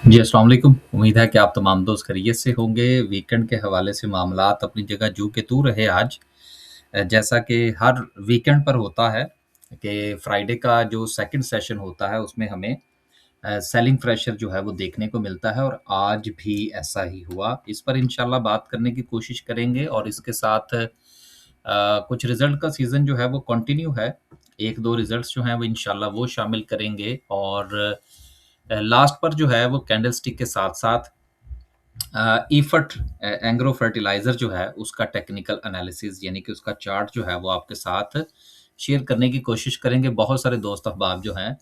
जी, अस्सलाम वालेकुम। उम्मीद है कि आप तमाम दोस्त खैरियत से होंगे। वीकेंड के हवाले से मामलात अपनी जगह जू के तू रहे आज। जैसा कि हर वीकेंड पर होता है कि फ्राइडे का जो सेकंड सेशन होता है उसमें हमें सेलिंग प्रेशर जो है वो देखने को मिलता है और आज भी ऐसा ही हुआ। इस पर इंशाल्लाह बात करने की कोशिश करेंगे और इसके साथ कुछ रिज़ल्ट का सीज़न जो है वो कंटिन्यू है। 1-2 रिज़ल्ट्स जो हैं वो इंशाल्लाह वो शामिल करेंगे और लास्ट पर जो है वो कैंडलस्टिक के साथ-साथ ईफट एंग्रो फर्टिलाइज़र जो है उसका टेक्निकल एनालिसिस यानी कि उसका चार्ट जो है वो आपके साथ शेयर करने की कोशिश करेंगे। बहुत सारे दोस्त अहबाब जो हैं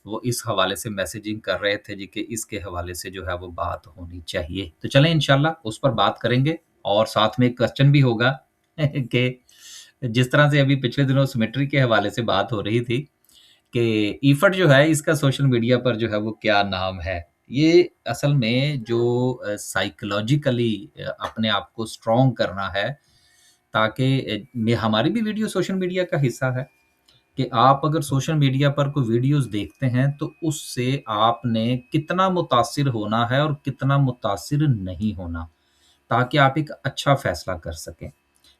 वो इस हवाले से मैसेजिंग कर रहे थे जी कि इसके हवाले से जो है वो बात होनी चाहिए। तो चलें इंशाल्लाह उस पर बात करेंगे और साथ में एक क्वेश्चन भी होगा कि जिस तरह से अभी पिछले दिनों सिमेट्री के हवाले से बात हो रही थी कि ईफट जो है इसका सोशल मीडिया पर जो है वो क्या नाम है? ये असल में जो साइकोलॉजिकली अपने आप को स्ट्रॉन्ग करना है ताकि में हमारी भी वीडियो सोशल मीडिया का हिस्सा है कि आप अगर सोशल मीडिया पर कोई वीडियोज़ देखते हैं तो उससे आपने कितना मुतासिर होना है और कितना मुतासिर नहीं होना, ताकि आप एक अच्छा फ़ैसला कर सकें।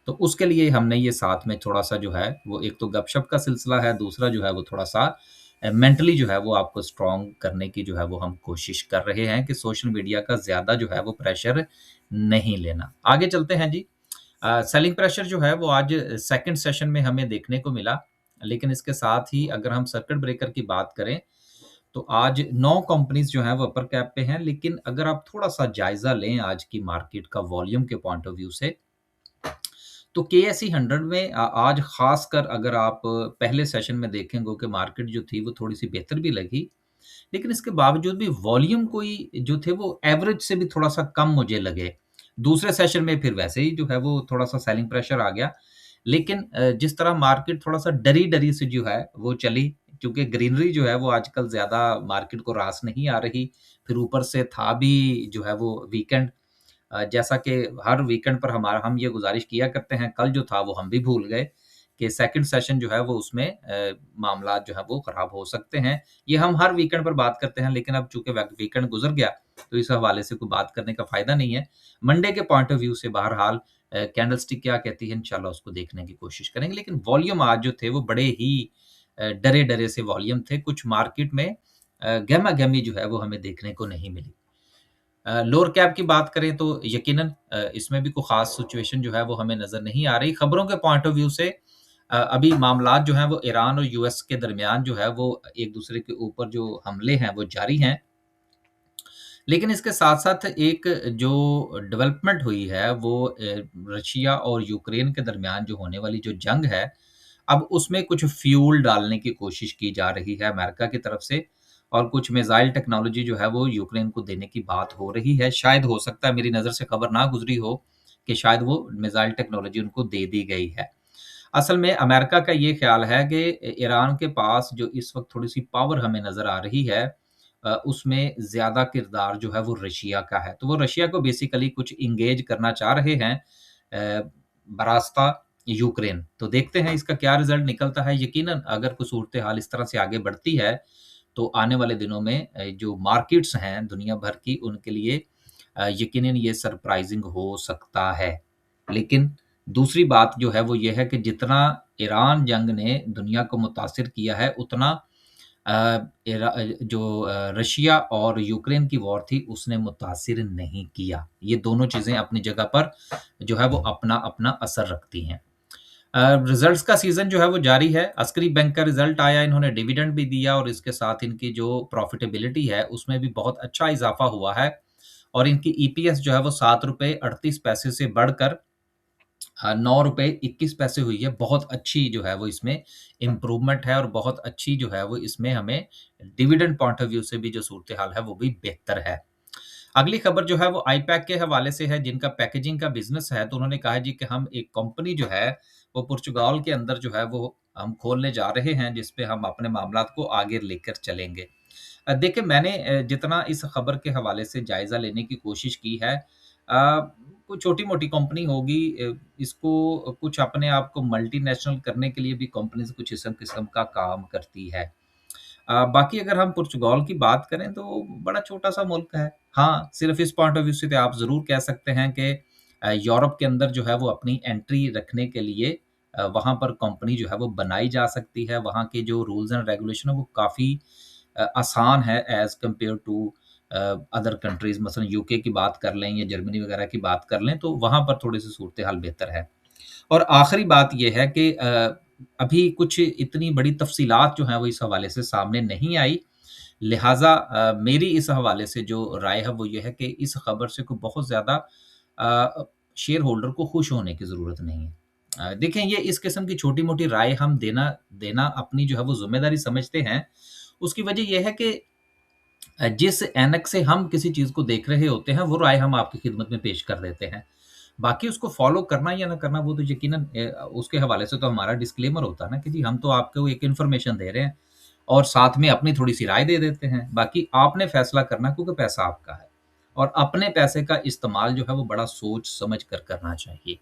तो उसके लिए हमने ये साथ में थोड़ा-सा जो है वो एक तो गपशप का सिलसिला है, दूसरा जो है वो थोड़ा-सा मेंटली जो है वो आपको स्ट्रॉन्ग करने की जो है वो हम कोशिश कर रहे हैं कि सोशल मीडिया का ज़्यादा जो है वो प्रेशर नहीं लेना। आगे चलते हैं जी। सेलिंग प्रेशर जो है वो आज सेकंड सेशन में हमें देखने को मिला, लेकिन इसके साथ ही अगर हम सर्किट ब्रेकर की बात करें, तो आज 9 कंपनीज़ जो हैं वो अपर कैप पे हैं, लेकिन अगर आप थोड़ा-सा जायज़ा लें आज की मार्केट का वॉल्यूम के पॉइंट ऑफ व्यू से, तो केएसई 100 में आज ख़ासकर अगर आप पहले सेशन में देखेंगे कि मार्केट जो थी वो थोड़ी-सी बेहतर भी लगी, लेकिन इसके बावजूद भी वॉल्यूम कोई जो थे वो एवरेज से भी थोड़ा-सा कम मुझे लगे। दूसरे सेशन में फिर वैसे ही जो है वो थोड़ा-सा सेलिंग प्रेशर आ गया। लेकिन जिस तरह मार्केट थोड़ा-सा डरी-डरी से जो है वो चली, क्योंकि ग्रीनरी जो है वो आजकल ज़्यादा मार्केट को रास नहीं आ रही। फिर ऊपर से था भी जो है वो वीकेंड। जैसा कि हर वीकेंड पर हमारा हम ये गुज़ारिश किया करते हैं, कल जो था वो हम भी भूल गए कि सेकंड सेशन जो है वो उसमें मामलात जो है वो ख़राब हो सकते हैं। ये हम हर वीकेंड पर बात करते हैं, लेकिन अब चूँकि वीकेंड गुज़र गया, तो इस हवाले से कोई बात करने का फ़ायदा नहीं है। मंडे के पॉइंट ऑफ व्यू से बहरहाल कैंडलस्टिक क्या कहती है इंशाल्लाह उसको देखने की कोशिश करेंगे। लेकिन वॉल्यूम आज जो थे वो बड़े ही डरे-डरे से वॉल्यूम थे। कुछ मार्केट में गहमा-गहमी जो है वो हमें देखने को नहीं मिली। लोअर कैप की बात करें तो यकीनन इसमें भी कोई ख़ास सिचुएशन जो है वो हमें नज़र नहीं आ रही। ख़बरों के पॉइंट ऑफ व्यू से अभी मामलात जो हैं वो ईरान और यूएस के दरमियान जो है वो एक-दूसरे के ऊपर जो हमले हैं वो जारी हैं। लेकिन इसके साथ-साथ एक जो डेवलपमेंट हुई है वो रशिया और यूक्रेन के दरमियान जो होने वाली जो जंग है, अब उसमें कुछ फ्यूल डालने की कोशिश की जा रही है अमेरिका की तरफ से और कुछ मिसाइल टेक्नोलॉजी जो है वो यूक्रेन को देने की बात हो रही है। शायद हो सकता है मेरी नज़र से खबर ना गुज़री हो कि शायद वो मिसाइल टेक्नोलॉजी उनको दे दी गई है। असल में अमेरिका का ये ख़्याल है कि ईरान के पास जो इस वक़्त थोड़ी-सी पावर हमें नज़र आ रही है, उसमें ज़्यादा किरदार जो है वो रशिया का है। तो वो रशिया को बेसिकली कुछ एंगेज करना चाह रहे हैं बरास्ता यूक्रेन। तो देखते हैं इसका क्या रिज़ल्ट निकलता है। यकीनन अगर कोई सूरत-ए-हाल इस तरह से आगे बढ़ती है, तो आने वाले दिनों में जो मार्केट्स हैं दुनिया भर की उनके लिए यकीनन ये सरप्राइज़िंग हो सकता है। लेकिन दूसरी बात जो है वो ये है कि जितना ईरान जंग ने दुनिया को मुतासिर किया है उतना जो रशिया और यूक्रेन की वॉर थी उसने मुतासिर नहीं किया। ये दोनों चीज़ें अपनी जगह पर जो है वो अपना-अपना असर रखती हैं। रिज़ल्ट्स का सीज़न जो है वो जारी है। अस्करी बैंक का रिज़ल्ट आया, इन्होंने डिविडेंड भी दिया और इसके साथ इनकी जो प्रॉफ़िटेबिलिटी है उसमें भी बहुत अच्छा इज़ाफ़ा हुआ है और इनकी ईपीएस जो है वो ₹7.38 से बढ़कर ₹9.21 हुई है। बहुत अच्छी जो है वो इसमें इम्प्रूवमेंट है और बहुत अच्छी जो है वो इसमें हमें डिविडेंड पॉइंट ऑफ व्यू से भी जो सूरत-ए-हाल है वो भी बेहतर है। अगली खबर जो है वो आईपैक के हवाले से है जिनका पैकेजिंग का बिज़नेस है, तो उन्होंने कहा है जी कि हम एक कंपनी जो है वो पुर्तगाल के अंदर जो है वो हम खोलने जा रहे हैं जिस पे हम अपने मामलात को आगे लेकर चलेंगे। देखिए मैंने जितना इस खबर के हवाले से जायज़ा लेने की कोशिश की है, कोई छोटी-मोटी कंपनी होगी, इसको कुछ अपने आप को मल्टीनेशनल करने के लिए भी कंपनीज़ कुछ इस किस्म का काम करती है। बाकी अगर हम पुर्तगाल की बात करें तो बड़ा छोटा-सा मुल्क है। हाँ, सिर्फ़ इस पॉइंट ऑफ व्यू से तो आप ज़रूर कह सकते हैं कि यूरोप के अंदर जो है वो अपनी एंट्री रखने के लिए वहाँ पर कंपनी जो है वो बनाई जा सकती है। वहाँ के जो रूल्स एंड रेगुलेशन है वो काफ़ी आसान है as compared to other countries, मसलन यूके की बात कर लें या जर्मनी वगैरह की बात कर लें, तो वहाँ पर थोड़ी-सी सूरत-ए-हाल बेहतर है। और आखिरी बात ये है कि अभी कुछ इतनी बड़ी तफ़सीलात जो हैं वो इस हवाले से सामने नहीं आई। लिहाज़ा मेरी इस हवाले से जो राय है वो ये है कि इस खबर से कोई बहुत ज़्यादा शेयर होल्डर को खुश होने की ज़रूरत नहीं है। देखें, ये इस किस्म की छोटी-मोटी राय हम देना देना अपनी जो है वो ज़िम्मेदारी समझते हैं। उसकी वजह ये है कि जिस ऐनक से हम किसी चीज़ को देख रहे होते हैं, वो राय हम आपकी खिदमत में पेश कर देते हैं। बाकी उसको फ़ॉलो करना या ना करना वो तो यकीनन उसके हवाले से तो हमारा डिस्क्लेमर होता है ना कि जी हम तो आपको एक इन्फॉर्मेशन दे रहे हैं और साथ में अपनी थोड़ी-सी राय दे देते हैं। बाकी आपने फ़ैसला करना क्योंकि पैसा आपका है और अपने पैसे का इस्तेमाल जो है वो बड़ा सोच समझ कर करना चाहिए।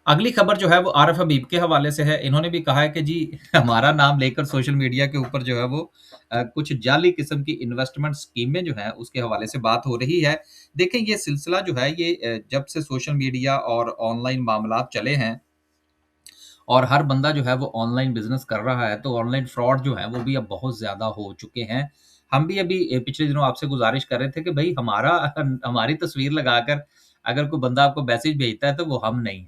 अगली खबर जो है वो आरिफ हबीब के हवाले से है। इन्होंने भी कहा है कि जी हमारा नाम लेकर सोशल मीडिया के ऊपर जो है वो कुछ जाली किस्म की इन्वेस्टमेंट स्कीमें जो हैं उसके हवाले से बात हो रही है। देखें, ये सिलसिला जो है ये जब से सोशल मीडिया और ऑनलाइन मामलात चले हैं और हर बंदा जो है वो ऑनलाइन बिज़नेस कर रहा है, तो ऑनलाइन फ्रॉड जो है वो भी अब बहुत ज़्यादा हो चुके हैं। हम भी अभी पिछले दिनों आपसे गुज़ारिश कर रहे थे कि भई हमारा हमारी तस्वीर लगाकर अगर कोई बंदा आपको मैसेज भेजता है तो वो हम नहीं।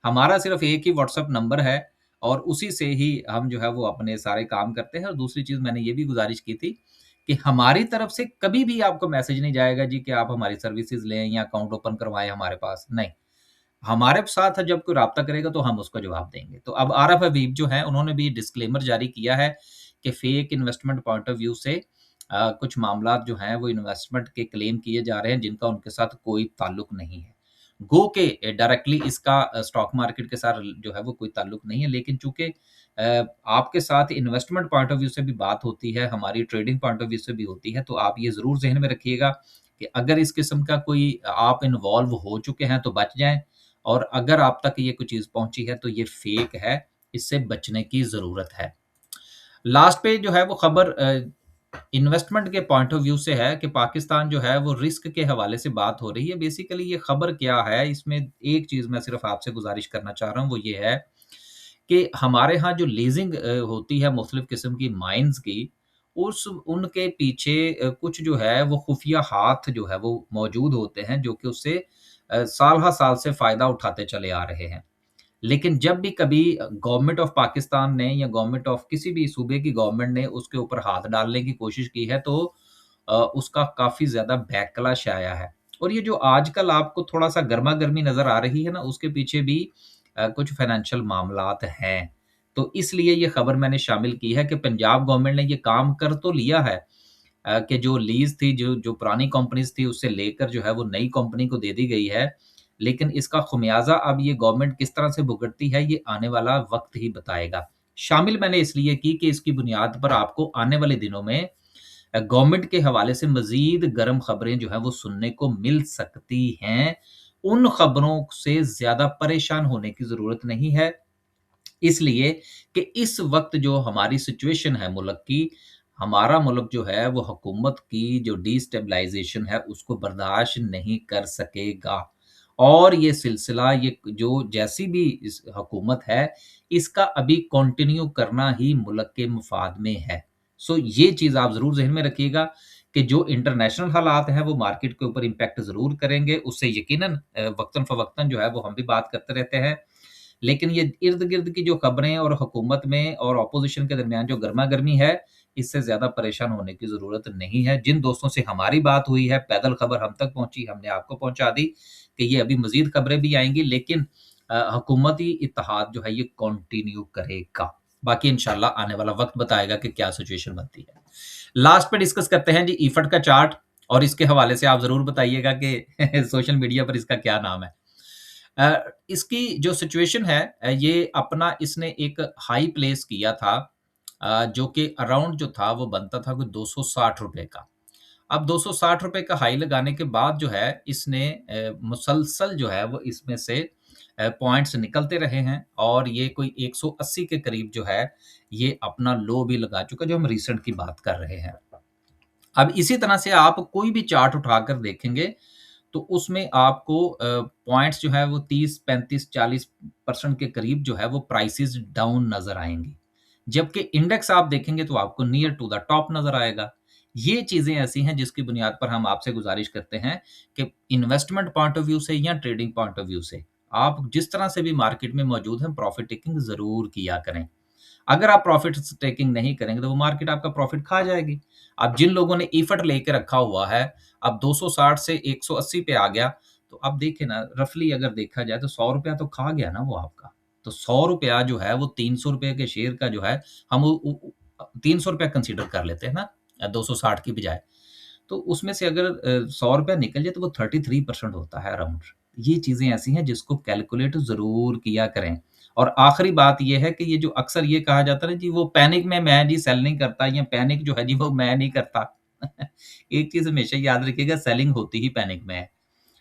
हमारा सिर्फ़ एक ही व्हाट्सएप नंबर है और उसी से ही हम जो है वो अपने सारे काम करते हैं। और दूसरी चीज़ मैंने ये भी गुज़ारिश की थी कि हमारी तरफ से कभी भी आपको मैसेज नहीं जाएगा जी कि आप हमारी सर्विसेज़ लें या अकाउंट ओपन करवाएँ हमारे पास, नहीं। हमारे साथ जब कोई राब्ता करेगा तो हम उसको जवाब देंगे। तो अब आरिफ हबीब जो हैं उन्होंने भी डिस्क्लेमर जारी किया है कि fake investment point of view से कुछ मामलात जो हैं वो इन्वेस्टमेंट के क्लेम किए जा रहे हैं जिनका उनके साथ कोई ताल्लुक नहीं है। गो के डायरेक्टली इसका स्टॉक मार्केट के साथ जो है वो कोई ताल्लुक नहीं है, लेकिन चूँकि आपके साथ इन्वेस्टमेंट पॉइंट ऑफ व्यू से भी बात होती है, हमारी ट्रेडिंग पॉइंट ऑफ व्यू से भी होती है, तो आप ये ज़रूर ज़हन में रखिएगा कि अगर इस किस्म का कोई आप इन्वॉल्व हो चुके हैं तो बच जाएँ। और अगर आप तक ये कोई चीज़ पहुँची है तो ये फ़ेक है, इससे बचने की ज़रूरत है। लास्ट पे जो है वो खबर इन्वेस्टमेंट के पॉइंट ऑफ व्यू से है कि पाकिस्तान जो है वो रिस्क के हवाले से बात हो रही है। बेसिकली ये खबर क्या है, इसमें एक चीज़ मैं सिर्फ़ आपसे गुज़ारिश करना चाह रहा हूँ, वो ये है कि हमारे यहाँ जो लीज़िंग होती है मुख़्तलिफ़ किस्म की माइन्स की, उस उनके पीछे कुछ जो है वो खुफ़िया हाथ जो है वो मौजूद होते हैं, जो कि उससे साल हा साल से फ़ायदा उठाते चले आ रहे हैं। लेकिन जब भी कभी गवर्नमेंट ऑफ पाकिस्तान ने या गवर्नमेंट ऑफ किसी भी सूबे की गवर्नमेंट ने उसके ऊपर हाथ डालने की कोशिश की है, तो उसका काफ़ी ज़्यादा बैकलैश आया है। और ये जो आजकल आपको थोड़ा-सा गरमा-गर्मी नज़र आ रही है ना, उसके पीछे भी कुछ फ़ाइनेंशियल मामलात हैं। तो इसलिए ये खबर मैंने शामिल की है कि पंजाब गवर्नमेंट ने ये काम कर तो लिया है कि जो लीज़ थी, जो जो पुरानी कंपनीज़ थी, उससे लेकर जो है वो नई कंपनी को दे दी गई है। लेकिन इसका ख़मियाज़ा अब ये गवर्नमेंट किस तरह से भुगतती है, ये आने वाला वक़्त ही बताएगा। शामिल मैंने इसलिए की कि इसकी बुनियाद पर आपको आने वाले दिनों में गवर्नमेंट के हवाले से मज़ीद गर्म खबरें जो हैं वो सुनने को मिल सकती हैं। उन खबरों से ज़्यादा परेशान होने की ज़रूरत नहीं है। इसलिए कि इस वक़्त जो हमारी सिचुएशन है मुल्क की, हमारा मुल्क जो है वो हुकूमत की जो डिस्टेबलाइज़ेशन है उसको बर्दाश्त नहीं कर सकेगा। और ये सिलसिला ये जो जैसी भी इस हुकूमत है, इसका अभी कंटिन्यू करना ही मुल्क के मफ़ाद में है। सो ये चीज़ आप ज़रूर ज़हन में रखिएगा कि जो इंटरनेशनल हालात हैं वो मार्केट के ऊपर इम्पैक्ट ज़रूर करेंगे। उससे यकीनन वक़्तन-फ़वक़्तन जो है वो हम भी बात करते रहते हैं। लेकिन ये इर्द-गिर्द की जो खबरें और हुकूमत में और ऑपोज़िशन के दरमियान जो गरमा-गर्मी है, इससे ज़्यादा परेशान होने की ज़रूरत नहीं है। जिन दोस्तों से हमारी बात हुई है, पैदल खबर हम तक पहुँची, हमने आपको पहुँचा दी कि ये अभी मज़ीद खबरें भी आएँगी, लेकिन हुकूमती इत्तेहाद जो है ये कंटिन्यू करेगा। बाकी इंशाअल्लाह आने वाला वक़्त बताएगा कि क्या सिचुएशन बनती है। लास्ट पे डिस्कस करते हैं जी इफड का चार्ट, और इसके हवाले से आप ज़रूर बताइएगा कि सोशल मीडिया पर इसका क्या नाम है। इसकी जो सिचुएशन है ये अपना इसने एक हाई प्लेस किया था जो कि अराउंड जो था वो बनता था कोई ₹260 का। अब ₹260 का हाई लगाने के बाद जो है इसने मुसलसल जो है वो इसमें से पॉइंट्स निकलते रहे हैं और ये कोई 180 के करीब जो है, ये अपना लो भी लगा चुका है, जो हम रिसेंट की बात कर रहे हैं। अब इसी तरह से आप कोई भी चार्ट उठाकर देखेंगे, तो उसमें आपको पॉइंट्स जो है वो 30, 35, 40% के करीब जो है वो प्राइसेज़ डाउन नज़र आएँगी। जबकि इंडेक्स आप देखेंगे तो आपको नियर टू द टॉप नज़र आएगा। ये चीज़ें ऐसी हैं जिसकी बुनियाद पर हम आपसे गुज़ारिश करते हैं कि इन्वेस्टमेंट पॉइंट ऑफ व्यू से या ट्रेडिंग पॉइंट ऑफ व्यू से, आप जिस तरह से भी मार्केट में मौजूद हैं, प्रॉफ़िट टेकिंग ज़रूर किया करें। अगर आप प्रॉफिट टेकिंग नहीं करेंगे तो वो मार्केट आपका प्रॉफिट खा जाएगी। अब जिन लोगों ने एफर्ट लेके रखा हुआ है, अब 260 से 180 पे आ गया, तो अब देखिए ना रफली अगर देखा जाए तो ₹100 तो खा गया ना वो आपका। तो ₹100 जो है वो ₹300 के शेयर का जो है हम ₹300 कंसीडर कर लेते हैं ना 260 की बजाय। तो उसमें से अगर ₹100 निकल जाए तो वो 33% होता है अराउंड। ये चीज़ें ऐसी हैं जिसको कैलकुलेट ज़रूर किया करें। और आखिरी बात ये है कि ये जो अक्सर ये कहा जाता है ना जी वो पैनिक में मैं जी सेल नहीं करता या पैनिक जो है जी वो मैं नहीं करता। एक चीज़ हमेशा याद रखिएगा सेलिंग होती ही पैनिक में है।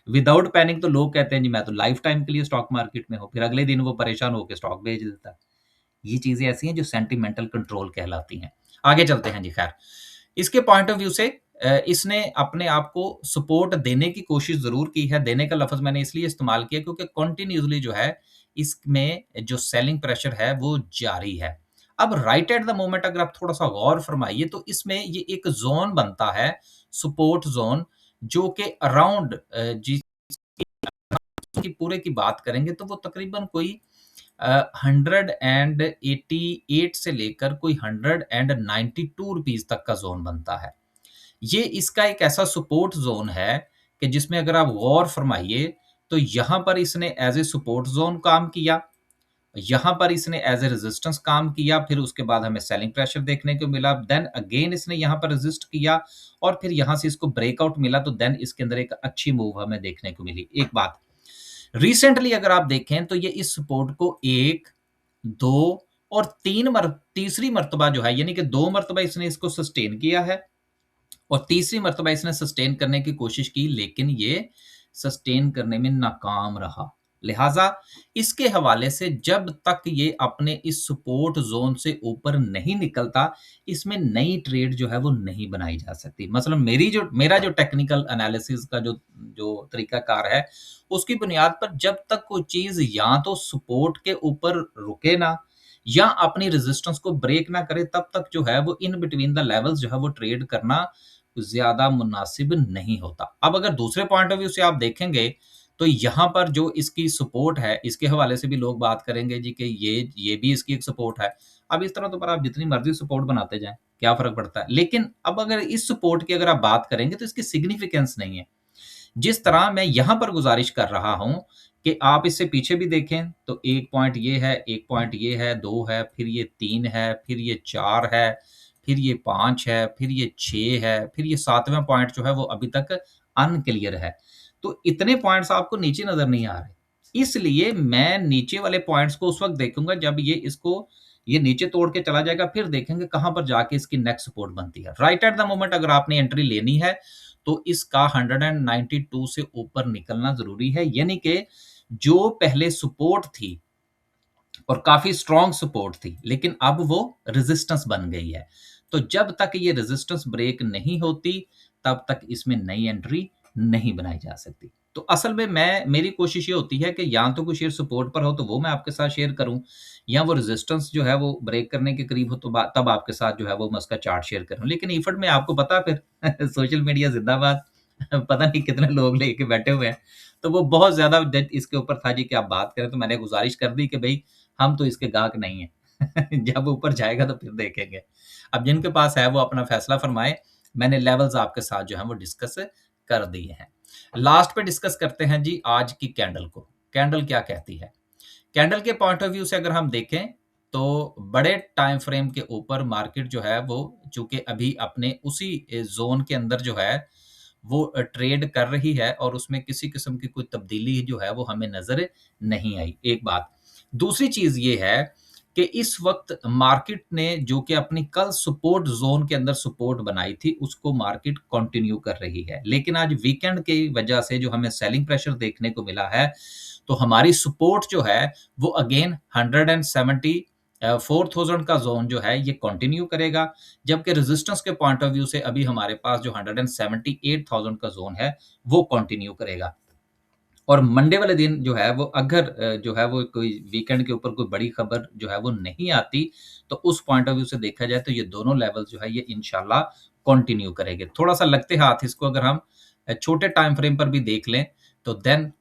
विदाउट पैनिक तो लोग कहते हैं जी मैं तो लाइफ टाइम के लिए स्टॉक मार्केट में हूँ, फिर अगले दिन वो परेशान होके स्टॉक बेच देता है। ये चीज़ें ऐसी हैं जो सेंटिमेंटल कंट्रोल कहलाती हैं। आगे चलते हैं जी खैर। इसके पॉइंट ऑफ व्यू से इसने अपने आप को सपोर्ट देने की कोशिश ज़रूर की है। देने का लफ़्ज़ मैंने इसलिए इस्तेमाल किया क्योंकि कंटिन्यूअसली जो है इसमें जो सेलिंग प्रेशर है वो जारी है। अब राइट एट द मोमेंट अगर आप थोड़ा-सा गौर फरमाइए तो इसमें ये एक ज़ोन बनता है, सपोर्ट ज़ोन जो कि अराउंड की पूरे की बात करेंगे तो वो तकरीबन कोई 188 से लेकर कोई ₹192 तक का ज़ोन बनता है। ये इसका एक ऐसा सपोर्ट ज़ोन है कि जिसमें अगर आप गौर फरमाइए तो यहाँ पर इसने एज़ ए सपोर्ट ज़ोन काम किया, यहाँ पर इसने एज़ ए रेजिस्टेंस काम किया, फिर उसके बाद हमें सेलिंग प्रेशर देखने को मिला, देन अगेन इसने यहाँ पर रेजिस्ट किया और फिर यहाँ से इसको ब्रेकआउट मिला तो देन इसके अंदर एक अच्छी मूव हमें देखने को मिली। एक बात रिसेंटली अगर आप देखें तो ये इस सपोर्ट को 1, 2 और 3 तीसरी मर्तबा जो है यानी कि 2 मर्तबा इसने इसको सस्टेन किया है और तीसरी मर्तबा इसने सस्टेन करने की कोशिश की लेकिन ये सस्टेन करने में नाकाम रहा। लिहाज़ा इसके हवाले से जब तक ये अपने इस सपोर्ट ज़ोन से ऊपर नहीं निकलता, इसमें नई ट्रेड जो है वो नहीं बनाई जा सकती। मसलन मेरा जो टेक्निकल एनालिसिस का जो जो तरीकाकार है, उसकी बुनियाद पर जब तक कोई चीज़ या तो सपोर्ट के ऊपर रुके ना या अपनी रेजिस्टेंस को ब्रेक ना करे, तब तक जो है वो इन बिटवीन द लेवल्स जो है वो ट्रेड करना ज़्यादा मुनासिब नहीं होता। अब अगर दूसरे पॉइंट ऑफ व्यू से आप देखेंगे, तो यहाँ पर जो इसकी सपोर्ट है, इसके हवाले से भी लोग बात करेंगे जी कि ये भी इसकी एक सपोर्ट है। अब इस तरह तो पर आप जितनी मर्ज़ी सपोर्ट बनाते जाएँ, क्या फ़र्क पड़ता है? लेकिन अब अगर इस सपोर्ट की अगर आप बात करेंगे तो इसकी सिग्निफिकेंस नहीं है। जिस तरह मैं यहाँ पर गुज़ारिश कर रहा हूँ कि आप इससे पीछे भी देखें, तो 1 पॉइंट ये है, 1 पॉइंट ये है, 2 है, फिर ये 3 है, फिर ये 4 है, फिर ये 5 है, फिर ये 6 है, फिर ये 7वाँ पॉइंट जो है वो अभी तक अनक्लियर है। तो इतने पॉइंट्स आपको नीचे नज़र नहीं आ रहे। इसलिए मैं नीचे वाले पॉइंट्स को उस वक़्त देखूँगा जब ये नीचे तोड़ के चला जाएगा, फिर देखेंगे कहाँ पर जाके इसकी नेक्स्ट सपोर्ट बनती है। राइट एट द मोमेंट अगर आपने एंट्री लेनी है, तो इसका 192 से ऊपर निकलना ज़रूरी है। यानी कि जो पहले सपोर्ट थी और काफ़ी स्ट्रॉन्ग सपोर्ट थी, लेकिन अब वो रेजिस्टेंस बन गई है। तो जब तक ये रेजिस्टेंस ब्रेक नहीं होती, तब तक इसमें नई एंट्री नहीं बनाई जा सकती। तो असल में मेरी कोशिश ये होती है कि या तो कोई शेयर सपोर्ट पर हो तो वो मैं आपके साथ शेयर करूँ या वो रेजिस्टेंस जो है वो ब्रेक करने के करीब हो तो तब आपके साथ जो है वो मैं उसका चार्ट शेयर करूँ। लेकिन इफर्ट में आपको पता है फिर सोशल मीडिया ज़िंदाबाद पता नहीं कितने लोग लेके बैठे हुए हैं। तो वो बहुत ज़्यादा इसके ऊपर था जी कि आप बात करें तो मैंने गुज़ारिश कर दी कि भई हम तो इसके गाहक नहीं हैं। जब ऊपर जाएगा तो फिर देखेंगे। अब जिनके पास है वो अपना फैसला फरमाएँ। मैंने लेवल्स आपके साथ जो है वो डिस्कस कर दिए हैं। लास्ट पे डिस्कस करते हैं जी आज की कैंडल को। कैंडल क्या कहती है? कैंडल के पॉइंट ऑफ व्यू से अगर हम देखें तो बड़े टाइम फ्रेम के ऊपर मार्केट जो है वो चूँकि अभी अपने उसी ज़ोन के अंदर जो है वो ट्रेड कर रही है और उसमें किसी किस्म की कोई तब्दीली जो है वो हमें नज़र नहीं आई, एक बात। दूसरी चीज़ ये है कि इस वक़्त मार्केट ने जो कि अपनी कल सपोर्ट ज़ोन के अंदर सपोर्ट बनाई थी, उसको मार्केट कंटिन्यू कर रही है। लेकिन आज वीकेंड की वजह से जो हमें सेलिंग प्रेशर देखने को मिला है, तो हमारी सपोर्ट जो है वो अगेन 170 4000 का ज़ोन जो है ये कंटिन्यू करेगा, जबकि रेजिस्टेंस के पॉइंट ऑफ व्यू से अभी हमारे पास जो 178,000 का ज़ोन है, वो कंटिन्यू करेगा। और मंडे वाले दिन जो है वो अगर जो है वो कोई वीकेंड के ऊपर कोई बड़ी खबर जो है वो नहीं आती, तो उस पॉइंट ऑफ व्यू से देखा जाए तो ये दोनों लेवल जो है ये इंशाल्लाह कंटिन्यू करेंगे। थोड़ा-सा लगते हाथ इसको अगर हम छोटे टाइम फ्रेम पर भी देख लें, तो देन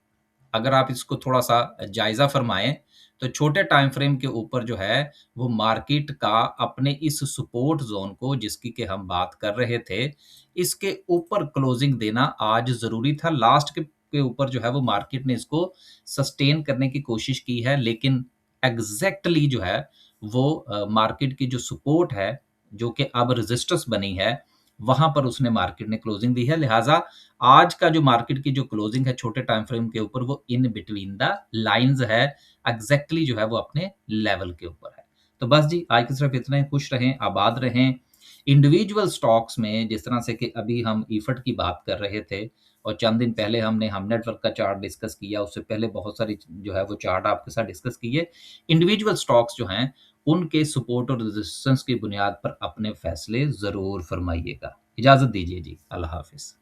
अगर आप इसको थोड़ा-सा जायज़ा फरमाएँ, तो छोटे टाइम फ्रेम के ऊपर जो है, वो मार्केट का अपने इस सपोर्ट ज़ोन को जिसकी कि हम बात कर रहे थे, इसके ऊपर क्लोजिंग देना आज ज़रूरी था। लास्ट के ऊपर जो है वो मार्केट ने इसको सस्टेन करने की कोशिश की है, लेकिन एग्ज़ैक्टली जो है वो मार्केट की जो सपोर्ट है, जो कि अब रेजिस्टेंस बनी है, वहाँ पर उसने मार्केट ने क्लोजिंग दी है। लिहाज़ा आज का जो मार्केट की जो क्लोजिंग है छोटे टाइम फ्रेम के ऊपर वो इन बिटवीन द लाइन्स है, एग्ज़ैक्टली जो है वो अपने लेवल के ऊपर है। तो बस जी, आज की सिर्फ इतना ही, खुश रहें, आबाद रहें। इंडिविजुअल स्टॉक्स में जिस तरह से कि अभी हम इफर्ट की बात कर रहे थे और चंद दिन पहले हमने हम नेटवर्क का चार्ट डिस्कस किया, उससे पहले बहुत सारी जो है वो चार्ट आपके साथ डिस्कस किए। इंडिविजुअल स्टॉक्स जो हैं, उनके सपोर्ट और रेजिस्टेंस की बुनियाद पर अपने फैसले ज़रूर फरमाइएगा। इजाज़त दीजिए जी, अल्लाह हाफ़िज़।